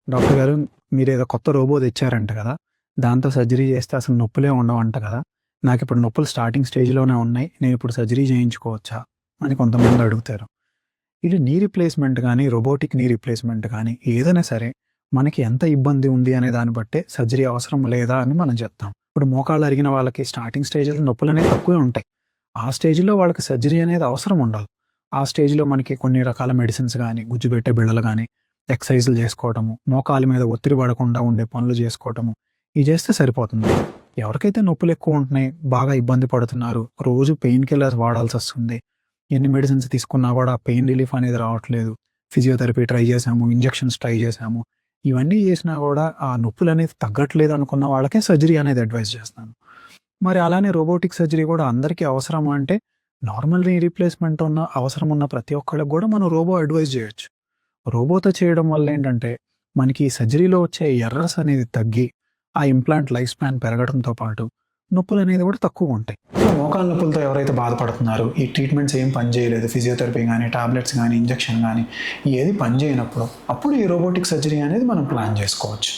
Doctor గారు మీరేదో కొత్త రోబో తెచ్చారంట కదా! దాంతో సర్జరీ చేస్తే అసలు నొప్పులే ఉండవంట కదా! నాకిప్పుడు నొప్పులు స్టార్టింగ్ స్టేజ్‌లోనే ఉన్నాయి. నేనిప్పుడు సర్జరీ చేయించుకోవచ్చా? అని కొంతమంది అడుగుతారు. ఇది నీ రీప్లేస్‌మెంట్ గానీ, రోబోటిక్ నీ రీప్లేస్‌మెంట్ గానీ ఏదైనా సరే మనకి ఎంత ఇబ్బంది ఉంది అనే దాన్ని బట్టే సర్జరీ అవసరం లేదా అని మనం చెప్తాం. ఇప్పుడు మోకాళ్ళు అరిగిన వాళ్ళకి స్టార్టింగ్ స్టేజ్‌లో నొప్పులనేవి తక్కువే ఉంటాయి. ఆ స్టేజ్‌లో వాళ్ళకి సర్జరీ అనేది అవసరం ఉండదు. ఆ స్టేజ్‌లో మనకి కొన్ని రకాల మెడిసిన్స్ గానీ, గుజ్జుబెట్టే బిళ్ళలు గానీ, ఎక్సర్‌సైజులు చేసుకోవటము, మోకాలి మీద ఒత్తిడి పడకుండా ఉండే పనులు చేసుకోవటము, ఇవి చేస్తే సరిపోతుంది. ఎవరికైతే నొప్పులెక్కువ ఉంటున్నాయి, బాగా ఇబ్బంది పడుతున్నారు, రోజు పెయిన్ కిల్లర్స్ వాడాల్సొస్తుంది. ఎన్ని మెడిసిన్స్ తీసుకున్నా కూడా పెయిన్ రిలీఫ్ అనేది రావట్లేదు. ఫిజియోథెరపీ ట్రై చేశాము, ఇంజెక్షన్స్ ట్రై చేశాము. ఇవన్నీ చేసినా కూడా ఆ నొప్పులనేది తగ్గట్లేదు అనుకున్న వాళ్ళకే సర్జరీ అనేది అడ్వైస్ చేస్తాను. మరి అలానే రోబోటిక్ సర్జరీ కూడా అందరికీ అవసరమా అంటే, నార్మల్ నీ రీప్లేస్‌మెంట్ అవసరం ఉన్న ప్రతి ఒక్కళ్ళకి కూడా మనం రోబో అడ్వైస్ చేయొచ్చు. రోబోతో చేయడం వల్లేంటంటే, మనకి ఈ సర్జరీలో వచ్చే ఎర్రర్స్ అనేది తగ్గి, ఆ ఇంప్లాంట్ లైఫ్ స్పాన్ పెరగడంతో పాటు, నొప్పులనేది కూడా తక్కువుంటాయి. సో, మోకాళ్ళ నొప్పులతో ఎవరైతే బాధపడుతున్నారో, ఈ ట్రీట్మెంట్స్ ఏం పని చేయలేదు, ఫిజియోథెరపీ గానీ, టాబ్లెట్స్ గానీ, ఇంజెక్షన్ గానీ, ఏది పని చేయనప్పుడు, అప్పుడు ఈ రోబోటిక్ సర్జరీ అనేది మనం ప్లాన్ చేసుకోవచ్చు.